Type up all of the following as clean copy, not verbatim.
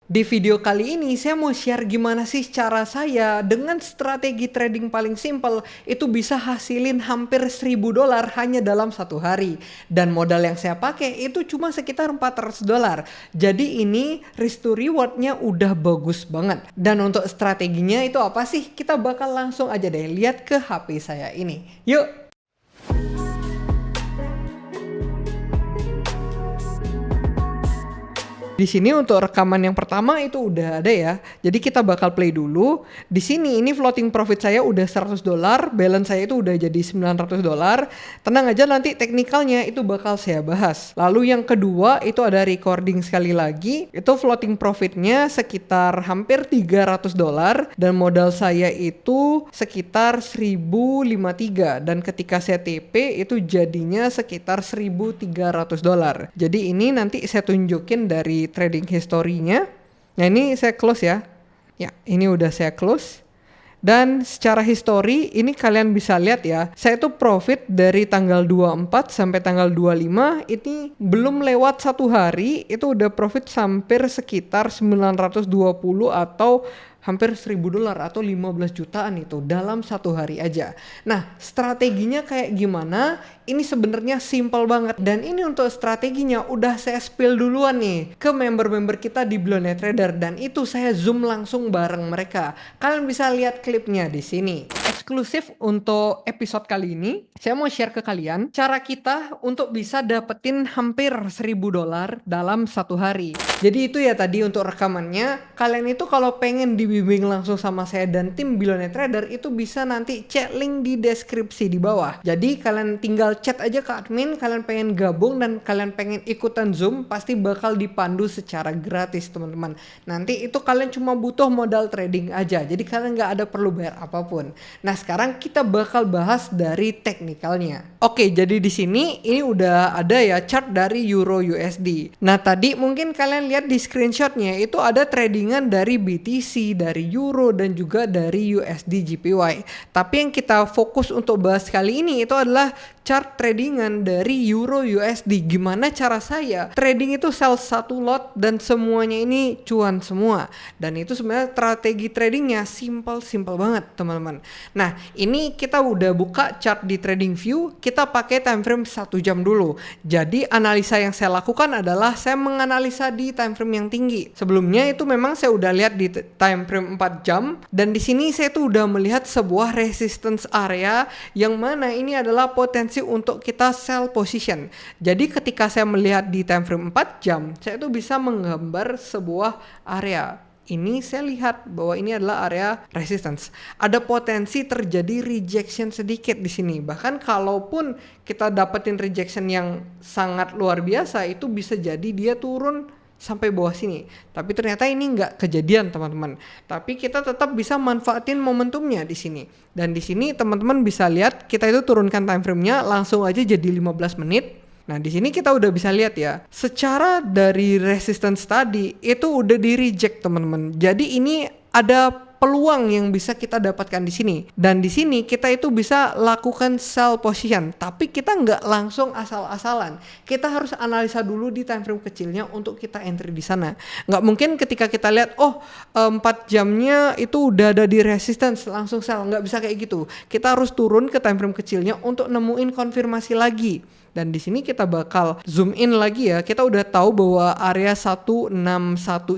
Di video kali ini saya mau share gimana sih cara saya dengan strategi trading paling simple itu bisa hasilin hampir $1.000 hanya dalam satu hari. Dan modal yang saya pakai itu cuma sekitar $400. Jadi ini risk to rewardnya udah bagus banget. Dan untuk strateginya itu apa sih? Kita bakal langsung aja deh lihat ke HP saya ini. Yuk! Di sini untuk rekaman yang pertama itu udah ada ya. Jadi kita bakal play dulu. Di sini ini floating profit saya udah $100, balance saya itu udah jadi $900. Tenang aja, nanti teknikalnya itu bakal saya bahas. Lalu yang kedua itu ada recording sekali lagi. Itu floating profitnya sekitar hampir $300 dan modal saya itu sekitar 1053 dan ketika saya TP itu jadinya sekitar $1.300. Jadi ini nanti saya tunjukin dari trading historinya. Nah ini saya close ya. Ya ini udah saya close. Dan secara history ini kalian bisa lihat ya. Saya tuh profit dari tanggal 24 sampai tanggal 25 ini belum lewat satu hari itu udah profit hampir sekitar 920 atau hampir $1.000 atau 15 jutaan itu dalam satu hari aja. Nah strateginya kayak gimana? Ini sebenarnya simple banget dan ini untuk strateginya udah saya spill duluan nih ke member-member kita di Billionaire Trader dan itu saya zoom langsung bareng mereka. Kalian bisa lihat klipnya di sini. Eksklusif untuk episode kali ini, saya mau share ke kalian cara kita untuk bisa dapetin hampir $1.000 dalam satu hari. Jadi itu ya tadi untuk rekamannya. Kalian itu kalau pengen dibimbing langsung sama saya dan tim Billionaire Trader itu bisa nanti cek link di deskripsi di bawah. Jadi kalian tinggal chat aja ke admin, kalian pengen gabung dan kalian pengen ikutan Zoom, pasti bakal dipandu secara gratis teman-teman. Nanti itu kalian cuma butuh modal trading aja, jadi kalian nggak ada perlu bayar apapun. Nah sekarang kita bakal bahas dari teknikalnya. Oke, jadi di sini ini udah ada ya chart dari Euro USD. Nah tadi mungkin kalian lihat di screenshotnya itu ada tradingan dari BTC, dari Euro dan juga dari USD JPY. Tapi yang kita fokus untuk bahas kali ini itu adalah chart tradingan dari Euro USD. Gimana cara saya trading itu sell satu lot dan semuanya ini cuan semua. Dan itu sebenarnya strategi tradingnya simple banget teman-teman. Nah ini kita udah buka chart di TradingView. Kita pakai time frame 1 jam dulu. Jadi analisa yang saya lakukan adalah saya menganalisa di time frame yang tinggi. Sebelumnya itu memang saya udah lihat di time frame 4 jam dan di sini saya tuh udah melihat sebuah resistance area yang mana ini adalah potensi untuk kita sell position. Jadi ketika saya melihat di time frame 4 jam, saya tuh bisa menggambar sebuah area. Ini saya lihat bahwa ini adalah area resistance. Ada potensi terjadi rejection sedikit di sini. Bahkan kalaupun kita dapetin rejection yang sangat luar biasa, itu bisa jadi dia turun sampai bawah sini. Tapi ternyata ini nggak kejadian teman-teman. Tapi kita tetap bisa manfaatin momentumnya di sini. Dan di sini teman-teman bisa lihat kita itu turunkan time frame-nya langsung aja jadi 15 menit. Nah di sini kita udah bisa lihat ya, secara dari resistance tadi itu udah di reject teman-teman. Jadi ini ada peluang yang bisa kita dapatkan di sini. Dan di sini kita itu bisa lakukan sell position, tapi kita nggak langsung asal-asalan. Kita harus analisa dulu di time frame kecilnya untuk kita entry di sana. Nggak mungkin ketika kita lihat 4 jamnya itu udah ada di resistance langsung sell, nggak bisa kayak gitu. Kita harus turun ke time frame kecilnya untuk nemuin konfirmasi lagi. Dan di sini kita bakal zoom in lagi ya. Kita udah tahu bahwa area 161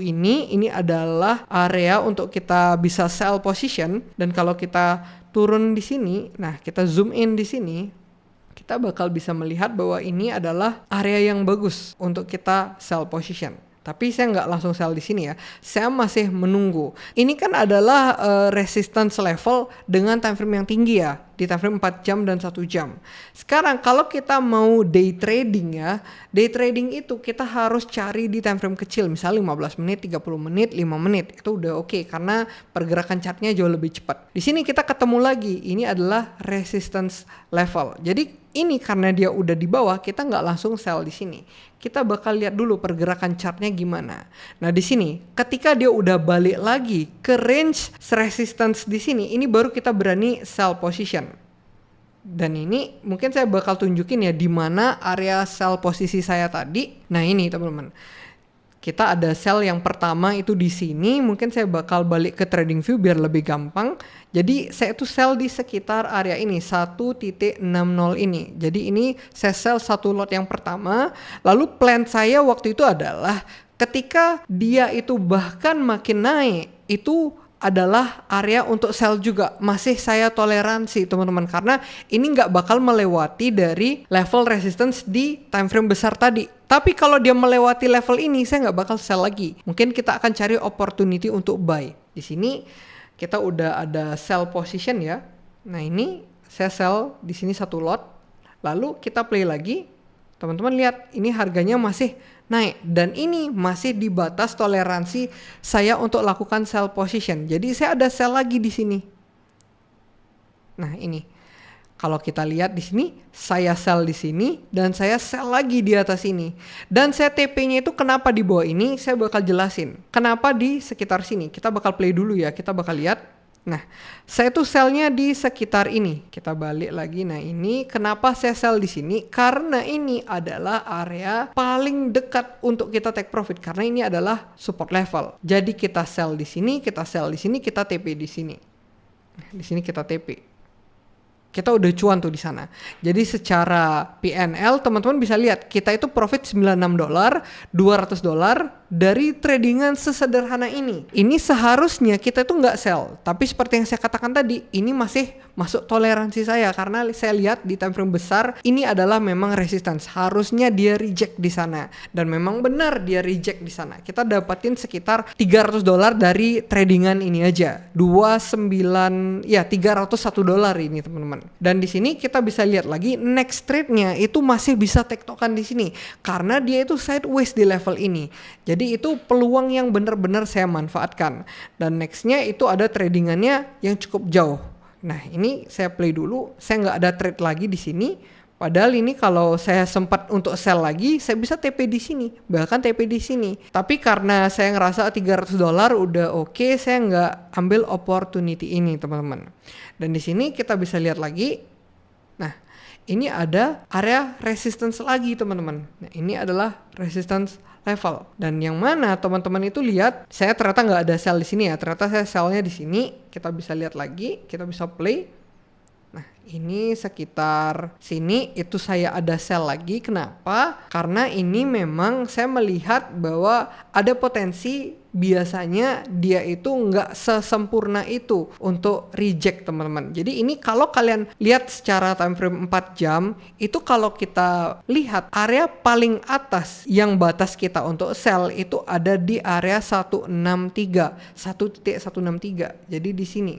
ini adalah area untuk kita bisa sell position. Dan kalau kita turun di sini, nah kita zoom in di sini, kita bakal bisa melihat bahwa ini adalah area yang bagus untuk kita sell position. Tapi saya nggak langsung sell di sini ya. Saya masih menunggu. Ini kan adalah resistance level dengan time frame yang tinggi ya. Di time frame 4 jam dan 1 jam. Sekarang kalau kita mau day trading ya. Day trading itu kita harus cari di time frame kecil. Misalnya 15 menit, 30 menit, 5 menit. Itu udah oke karena pergerakan chartnya jauh lebih cepat. Di sini kita ketemu lagi. Ini adalah resistance level. Jadi ini karena dia udah di bawah, kita nggak langsung sell di sini. Kita bakal lihat dulu pergerakan chartnya gimana. Nah di sini, ketika dia udah balik lagi ke range resistance di sini, ini baru kita berani sell position. Dan ini mungkin saya bakal tunjukin ya di mana area sell posisi saya tadi. Nah ini teman-teman. kita ada sell yang pertama itu di sini. Mungkin saya bakal balik ke trading view biar lebih gampang. Jadi saya itu sell di sekitar area ini 1.60 ini. Jadi ini saya sell satu lot yang pertama. Lalu plan saya waktu itu adalah ketika dia itu bahkan makin naik, itu adalah area untuk sell juga. Masih saya toleransi teman-teman, karena ini nggak bakal melewati dari level resistance di time frame besar tadi. Tapi kalau dia melewati level ini, saya nggak bakal sell lagi. Mungkin kita akan cari opportunity untuk buy. Di sini kita udah ada sell position ya. Nah ini saya sell di sini satu lot. Lalu kita play lagi. Teman-teman lihat, ini harganya masih naik dan ini masih di batas toleransi saya untuk lakukan sell position. Jadi saya ada sell lagi di sini. Nah, ini. Kalau kita lihat di sini, saya sell di sini dan saya sell lagi di atas ini. Dan saya TP-nya itu kenapa di bawah ini, saya bakal jelasin. Kenapa di sekitar sini? Kita bakal play dulu ya, kita bakal lihat. Nah, saya tuh sell-nya di sekitar ini. Kita balik lagi. Nah, ini kenapa saya sell di sini? Karena ini adalah area paling dekat untuk kita take profit. Karena ini adalah support level. Jadi kita sell di sini, kita sell di sini, kita TP di sini. Di sini kita TP. Kita udah cuan tuh di sana. Jadi secara PNL teman-teman bisa lihat kita itu profit $96, $200 dari tradingan sesederhana ini. Ini seharusnya kita itu nggak sell, tapi seperti yang saya katakan tadi, ini masih masuk toleransi saya karena saya lihat di time frame besar ini adalah memang resistance. Harusnya dia reject di sana dan memang benar dia reject di sana. Kita dapatin sekitar $300 dari tradingan ini aja. 29 ya $301 ini teman-teman. Dan di sini kita bisa lihat lagi next trade-nya itu masih bisa tektokan di sini karena dia itu sideways di level ini. Jadi itu peluang yang benar-benar saya manfaatkan. Dan nextnya itu ada tradingannya yang cukup jauh. Nah ini saya play dulu. Saya nggak ada trade lagi di sini. Padahal ini kalau saya sempat untuk sell lagi, saya bisa TP di sini, bahkan TP di sini. Tapi karena saya ngerasa $300 udah oke, saya nggak ambil opportunity ini teman-teman. Dan di sini kita bisa lihat lagi. Nah ini ada area resistance lagi teman-teman. Nah ini adalah resistance level. Dan yang mana teman-teman itu lihat, saya ternyata nggak ada sell di sini ya. Ternyata saya sellnya di sini. Kita bisa lihat lagi, kita bisa play. Nah ini sekitar sini itu saya ada sell lagi. Kenapa? Karena ini memang saya melihat bahwa ada potensi biasanya dia itu nggak sesempurna itu untuk reject teman-teman. Jadi ini kalau kalian lihat secara time frame 4 jam itu kalau kita lihat area paling atas yang batas kita untuk sell itu ada di area 1.163. Jadi di sini.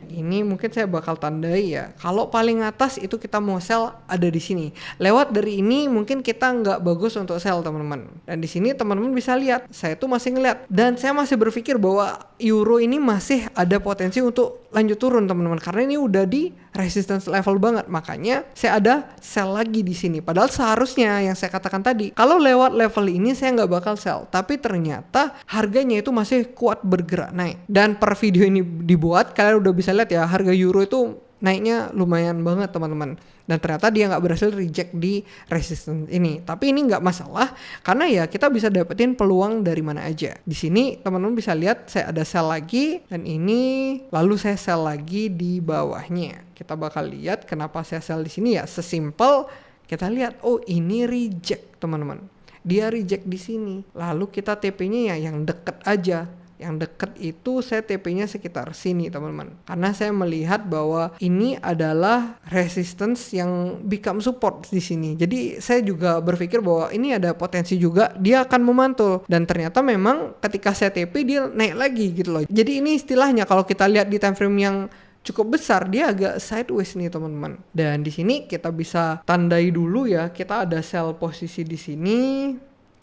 Ini mungkin saya bakal tandai ya. Kalau paling atas itu kita mau sell ada di sini. Lewat dari ini mungkin kita nggak bagus untuk sell teman-teman. Dan di sini teman-teman bisa lihat, saya tuh masih ngeliat dan saya masih berpikir bahwa euro ini masih ada potensi untuk lanjut turun teman-teman. Karena ini udah di resistance level banget. Makanya saya ada sell lagi di sini. Padahal seharusnya yang saya katakan tadi, kalau lewat level ini saya nggak bakal sell. Tapi ternyata harganya itu masih kuat bergerak naik. Dan per video ini dibuat, kalian udah bisa lihat ya harga euro itu naiknya lumayan banget teman-teman. Dan ternyata dia nggak berhasil reject di resistance ini. Tapi ini nggak masalah karena ya kita bisa dapetin peluang dari mana aja. Di sini teman-teman bisa lihat saya ada sell lagi dan ini lalu saya sell lagi di bawahnya. Kita bakal lihat kenapa saya sell di sini ya. Sesimpel kita lihat oh ini reject teman-teman. Dia reject di sini. Lalu kita TP-nya ya yang deket aja. Yang deket itu saya TP-nya sekitar sini teman-teman. Karena saya melihat bahwa ini adalah resistance yang become support di sini. Jadi saya juga berpikir bahwa ini ada potensi juga dia akan memantul. Dan ternyata memang ketika saya TP dia naik lagi gitu loh. Jadi ini istilahnya kalau kita lihat di time frame yang cukup besar dia agak sideways nih teman-teman. Dan di sini kita bisa tandai dulu ya. Kita ada sell posisi di sini.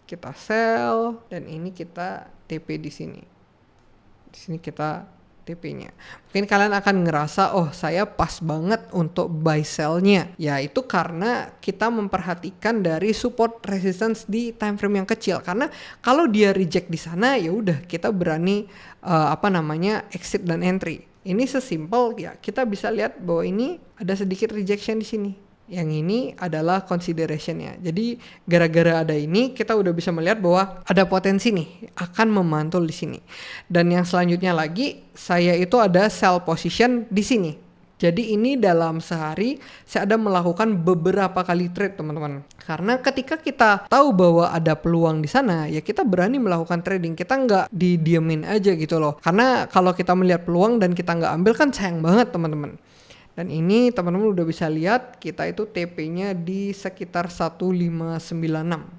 Kita sell dan ini kita TP di sini. Di sini kita TP-nya. Mungkin kalian akan ngerasa, oh saya pas banget untuk buy sell-nya. Ya itu karena kita memperhatikan dari support resistance di time frame yang kecil. Karena kalau dia reject di sana, ya udah kita berani exit dan entry. Ini sesimpel ya kita bisa lihat bahwa ini ada sedikit rejection di sini. yang ini adalah consideration-nya. Jadi gara-gara ada ini kita udah bisa melihat bahwa ada potensi nih akan memantul di sini. Dan yang selanjutnya lagi, saya itu ada sell position di sini. Jadi ini dalam sehari saya ada melakukan beberapa kali trade teman-teman. Karena ketika kita tahu bahwa ada peluang di sana, ya kita berani melakukan trading. Kita nggak didiemin aja gitu loh. Karena kalau kita melihat peluang dan kita nggak ambil kan sayang banget teman-teman. Dan ini teman-teman udah bisa lihat kita itu TP-nya di sekitar 1596.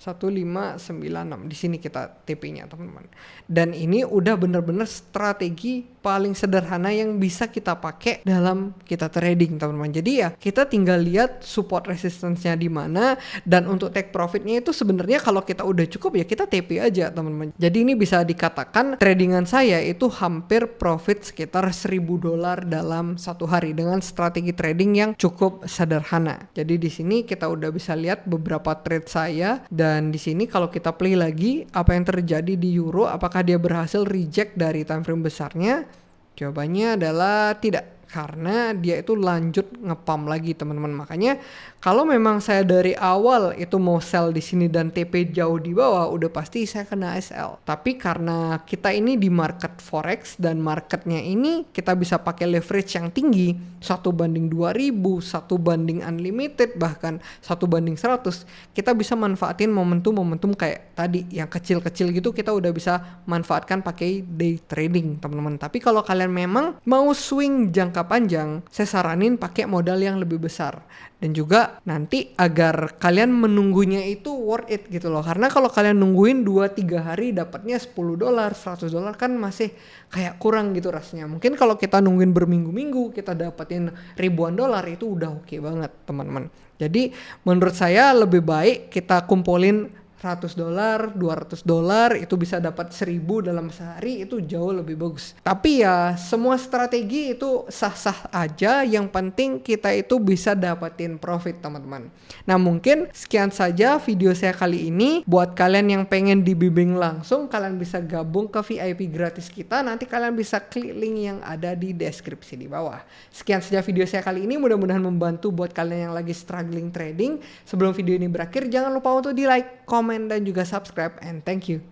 1596 di sini kita TP-nya teman-teman. Dan ini udah bener-bener strategi paling sederhana yang bisa kita pakai dalam kita trading teman-teman. Jadi ya kita tinggal lihat support resistance-nya di mana, dan untuk take profit-nya itu sebenarnya kalau kita udah cukup ya kita TP aja teman-teman. Jadi ini bisa dikatakan tradingan saya itu hampir profit sekitar $1000 dalam satu hari dengan strategi trading yang cukup sederhana. Jadi di sini kita udah bisa lihat beberapa trade saya, dan di sini kalau kita play lagi apa yang terjadi di euro, apakah dia berhasil reject dari time frame besarnya? Jawabannya adalah tidak, karena dia itu lanjut ngepump lagi teman-teman. Makanya kalau memang saya dari awal itu mau sell di sini dan TP jauh di bawah, udah pasti saya kena SL. Tapi karena kita ini di market forex dan marketnya ini kita bisa pakai leverage yang tinggi, 1/2000, 1 banding unlimited, bahkan 1/100, kita bisa manfaatin momentum-momentum kayak tadi yang kecil-kecil gitu, kita udah bisa manfaatkan pakai day trading teman-teman. Tapi kalau kalian memang mau swing jangka panjang, saya saranin pakai modal yang lebih besar. Dan juga nanti agar kalian menunggunya itu worth it gitu loh. Karena kalau kalian nungguin 2-3 hari dapatnya $10, $100 kan masih kayak kurang gitu rasanya. Mungkin kalau kita nungguin berminggu-minggu kita dapetin ribuan dolar itu udah oke banget teman-teman. Jadi menurut saya lebih baik kita kumpulin $100, $200 itu bisa dapat 1000 dalam sehari, itu jauh lebih bagus. Tapi ya semua strategi itu sah-sah aja, yang penting kita itu bisa dapetin profit teman-teman. Nah mungkin sekian saja video saya kali ini. Buat kalian yang pengen dibimbing langsung, kalian bisa gabung ke VIP gratis kita, nanti kalian bisa klik link yang ada di deskripsi di bawah. Sekian saja video saya kali ini, mudah-mudahan membantu buat kalian yang lagi struggling trading. Sebelum video ini berakhir, jangan lupa untuk di like, comment, dan juga subscribe, and thank you.